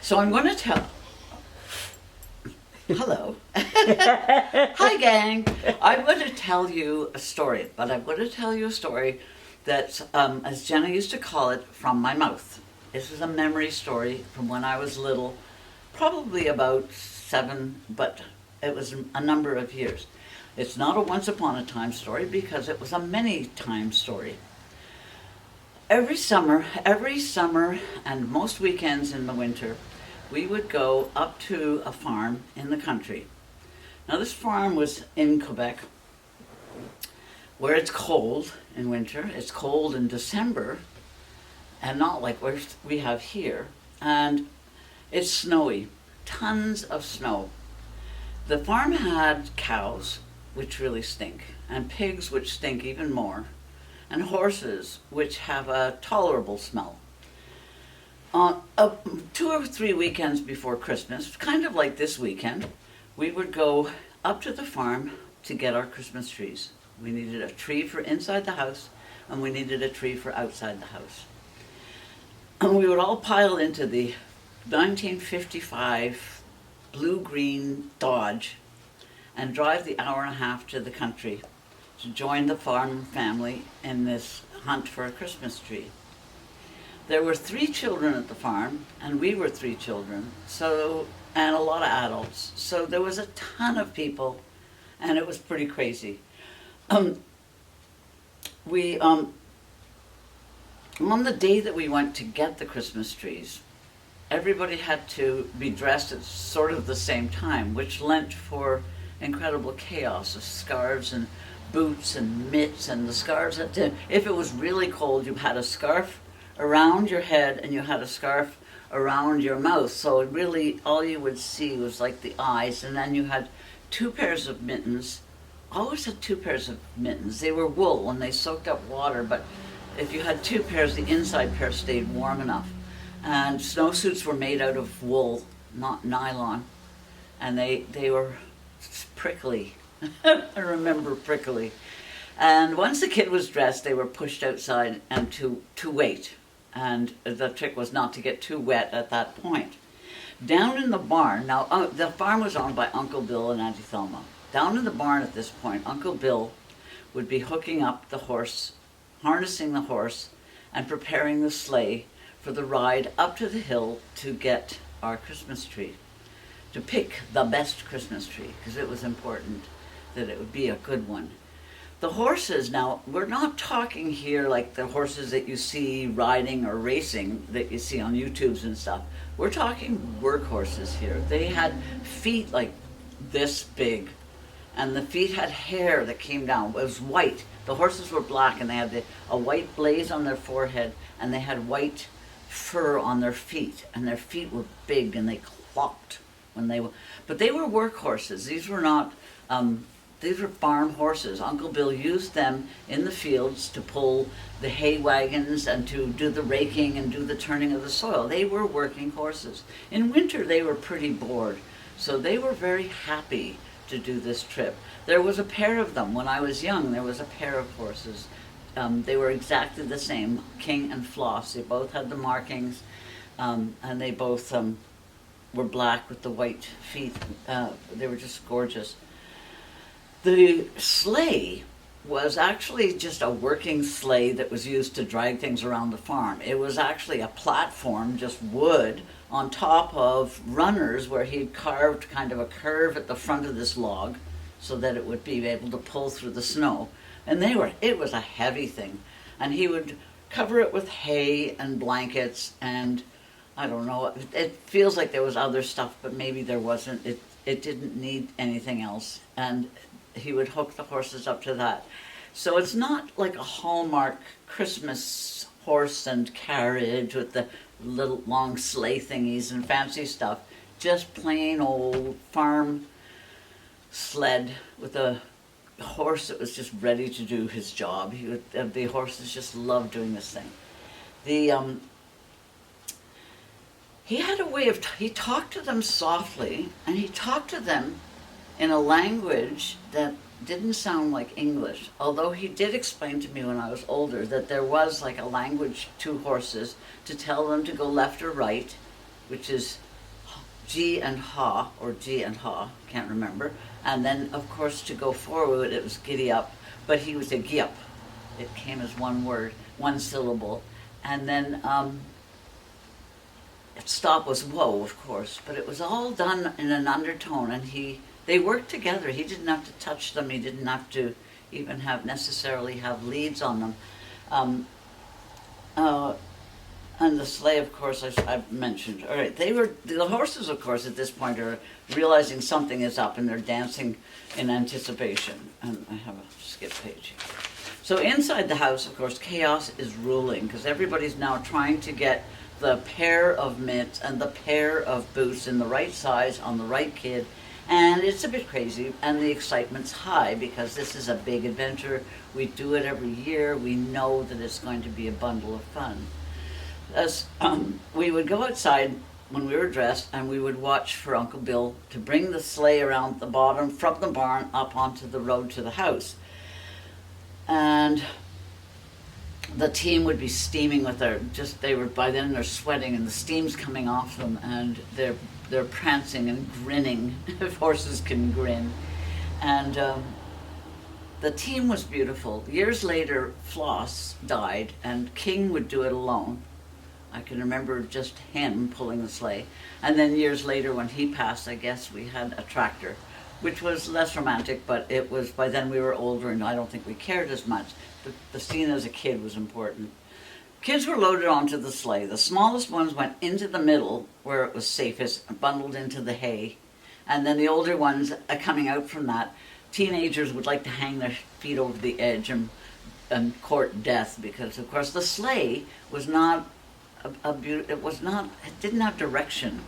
So I'm going to tell. Hello. Hi, gang. I'm going to tell you a story, but I'm going to tell you a story that's, as Jenna used to call it, from my mouth. This is a memory story from when I was little, probably about 7, but it was a number of years. It's not a once upon a time story because it was a many time story. Every summer, and most weekends in the winter, we would go up to a farm in the country. Now, this farm was in Quebec, where it's cold in winter. It's cold in December, and not like we have here. And it's snowy, tons of snow. The farm had cows, which really stink, and pigs, which stink even more, and horses, which have a tolerable smell. 2 or 3 weekends before Christmas, kind of like this weekend, we would go up to the farm to get our Christmas trees. We needed a tree for inside the house, and we needed a tree for outside the house. And we would all pile into the 1955 blue-green Dodge and drive the hour and a half to the country to join the farm family in this hunt for a Christmas tree. There were 3 children at the farm, and we were 3 children, and a lot of adults. So there was a ton of people, and it was pretty crazy. On the day that we went to get the Christmas trees, everybody had to be dressed at sort of the same time, which lent for incredible chaos of scarves and boots and mitts, and the scarves had to, if it was really cold, you had a scarf around your head and you had a scarf around your mouth, so really all you would see was like the eyes. And then you had 2 pairs of mittens. Always had 2 pairs of mittens. They were wool and they soaked up water, but if you had 2 pairs, the inside pair stayed warm enough. And snowsuits were made out of wool, not nylon, and they were prickly. I remember prickly. And once the kid was dressed, they were pushed outside and to wait. And the trick was not to get too wet at that point. Down in the barn, now the farm was owned by Uncle Bill and Auntie Thelma. Down in the barn at this point, Uncle Bill would be hooking up the horse, harnessing the horse, and preparing the sleigh for the ride up to the hill to get our Christmas tree, to pick the best Christmas tree, because it was important that it would be a good one. The horses, now, we're not talking here like the horses that you see riding or racing that you see on YouTubes and stuff. We're talking work horses here. They had feet like this big, and the feet had hair that came down. It was white. The horses were black, and they had a white blaze on their forehead, and they had white fur on their feet, and their feet were big, and they clopped when they were. But they were work horses. These were not. These were farm horses. Uncle Bill used them in the fields to pull the hay wagons and to do the raking and do the turning of the soil. They were working horses. In winter, they were pretty bored, so they were very happy to do this trip. There was a pair of them. When I was young, there was a pair of horses. They were exactly the same, King and Floss. They both had the markings, and they both were black with the white feet. They were just gorgeous. The sleigh was actually just a working sleigh that was used to drag things around the farm. It was actually a platform, just wood, on top of runners where he'd carved kind of a curve at the front of this log so that it would be able to pull through the snow. And it was a heavy thing. And he would cover it with hay and blankets, and I don't know, it feels like there was other stuff, but maybe there wasn't. It didn't need anything else. And he would hook the horses up to that. So it's not like a Hallmark Christmas horse and carriage with the little long sleigh thingies and fancy stuff. Just plain old farm sled with a horse that was just ready to do his job. The horses just loved doing this thing. He had a way of, he talked to them softly, and he talked to them in a language that didn't sound like English, although he did explain to me when I was older that there was like a language to horses to tell them to go left or right, which is G and Ha, or G and Ha, can't remember. And then, of course, to go forward, it was giddy up, but he was a gyup. It came as one word, one syllable. And then stop was whoa, of course, but it was all done in an undertone, and they worked together. He didn't have to touch them. He didn't have to even necessarily have leads on them. And the sleigh, of course, I've mentioned. All right, the horses, of course, at this point are realizing something is up, and they're dancing in anticipation. And I have a skip page here. So inside the house, of course, chaos is ruling, because everybody's now trying to get the pair of mitts and the pair of boots in the right size on the right kid. And it's a bit crazy, and the excitement's high, because this is a big adventure. We do it every year. We know that it's going to be a bundle of fun. As we would go outside when we were dressed, and we would watch for Uncle Bill to bring the sleigh around the bottom from the barn up onto the road to the house. And the team would be steaming with by then they're sweating, and the steam's coming off them, and they're prancing and grinning, if horses can grin. And the team was beautiful. Years later, Floss died, and King would do it alone. I can remember just him pulling the sleigh. And then years later, when he passed, I guess we had a tractor, which was less romantic, but it was, by then we were older, and I don't think we cared as much. The scene as a kid was important. Kids were loaded onto the sleigh. The smallest ones went into the middle, where it was safest, bundled into the hay. And then the older ones, coming out from that, teenagers would like to hang their feet over the edge and court death, because, of course, the sleigh was not it didn't have direction.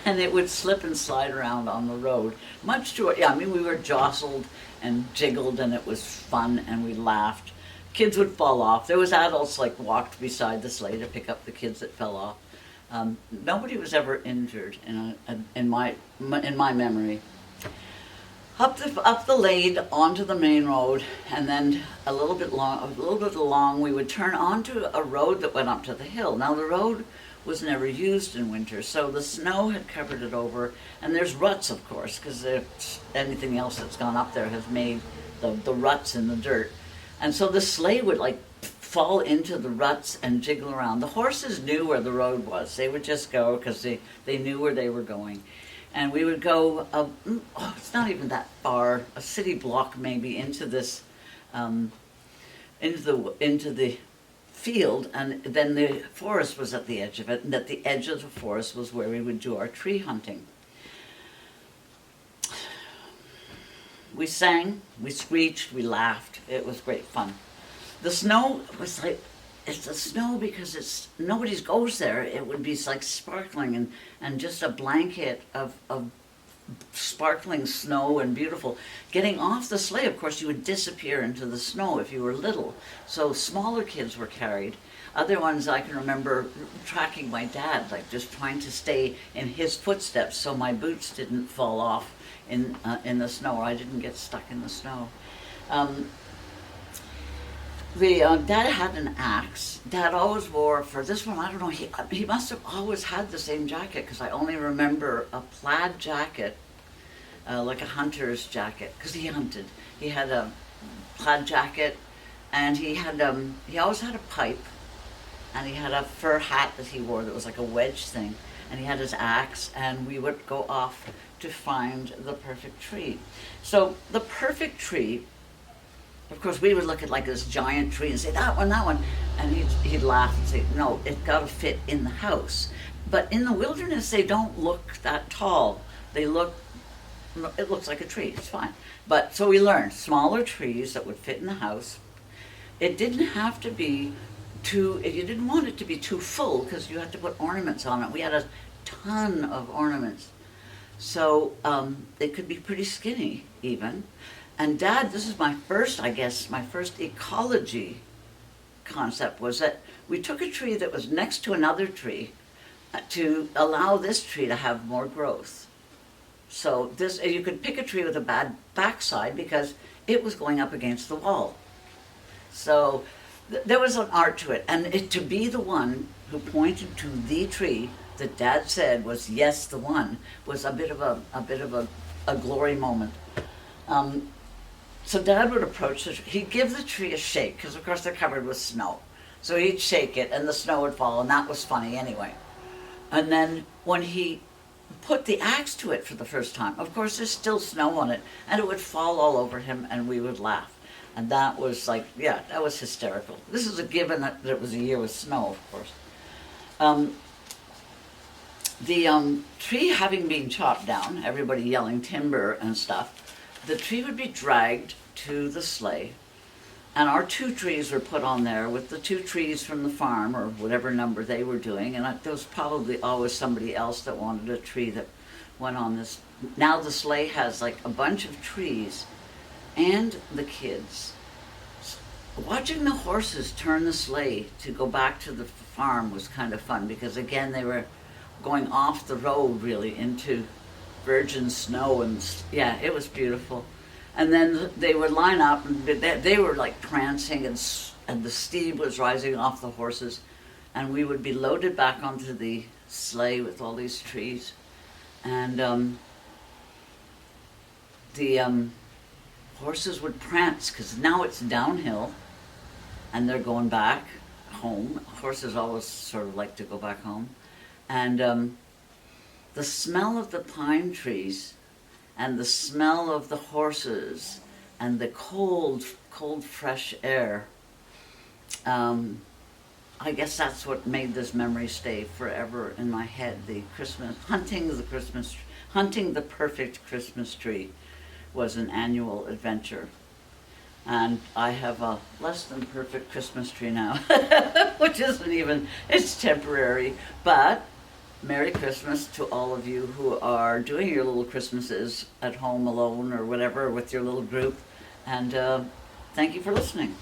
And it would slip and slide around on the road. We were jostled and jiggled, and it was fun, and we laughed. Kids would fall off. There was adults walked beside the sleigh to pick up the kids that fell off. Nobody was ever injured in my memory. Up the lade onto the main road, and then a little bit along, we would turn onto a road that went up to the hill. Now the road was never used in winter, so the snow had covered it over, and there's ruts, of course, because anything else that's gone up there has made the ruts in the dirt. And so the sleigh would fall into the ruts and jiggle around. The horses knew where the road was. They would just go because they knew where they were going. And we would go, it's not even that far, a city block maybe, into this, into the field, and then the forest was at the edge of it, and at the edge of the forest was where we would do our tree hunting. We sang, we screeched, we laughed. It was great fun. The snow was it's the snow because nobody goes there. It would be sparkling and just a blanket of sparkling snow and beautiful. Getting off the sleigh, of course, you would disappear into the snow if you were little. So smaller kids were carried. Other ones I can remember tracking my dad, just trying to stay in his footsteps so my boots didn't fall off in the snow, or I didn't get stuck in the snow. Dad had an axe. Dad always wore, for this one, I don't know, he must have always had the same jacket, because I only remember a plaid jacket, like a hunter's jacket, because he hunted. He had a plaid jacket, and he always had a pipe, and he had a fur hat that he wore that was like a wedge thing, and he had his axe, and we would go off to find the perfect tree. So the perfect tree, of course, we would look at this giant tree and say, that one, and he'd laugh and say, no, it's got to fit in the house. But in the wilderness, they don't look that tall. It looks like a tree, it's fine. But so we learned smaller trees that would fit in the house. It didn't have to be you didn't want it to be too full, because you had to put ornaments on it. We had a ton of ornaments. So it could be pretty skinny even. And Dad, this is my first ecology concept, was that we took a tree that was next to another tree to allow this tree to have more growth. So you could pick a tree with a bad backside because it was going up against the wall. So there was an art to it, and to be the one who pointed to the tree that Dad said was yes, the one, was a bit of a glory moment. Um, so Dad would approach the tree. He'd give the tree a shake, because of course they're covered with snow. So he'd shake it and the snow would fall, and that was funny anyway. And then when he put the axe to it for the first time, of course there's still snow on it, and it would fall all over him and we would laugh. And that was like, yeah, that was hysterical. This is a given that it was a year with snow, of course. The tree having been chopped down, everybody yelling timber and stuff, the tree would be dragged to the sleigh, and our 2 trees were put on there with the 2 trees from the farm, or whatever number they were doing, and there was probably always somebody else that wanted a tree that went on this. Now the sleigh has like a bunch of trees, and the kids. Watching the horses turn the sleigh to go back to the farm was kind of fun, because again they were going off the road really into virgin snow, and yeah, it was beautiful. And then they would line up, and they were like prancing, and the steam was rising off the horses, and we would be loaded back onto the sleigh with all these trees, and the horses would prance, because now it's downhill and they're going back home. Horses always sort of like to go back home. And the smell of the pine trees and the smell of the horses and the cold, cold, fresh air, I guess that's what made this memory stay forever in my head. The Christmas, hunting the perfect Christmas tree was an annual adventure. And I have a less than perfect Christmas tree now, which isn't even, it's temporary. But Merry Christmas to all of you who are doing your little Christmases at home alone or whatever with your little group. And thank you for listening.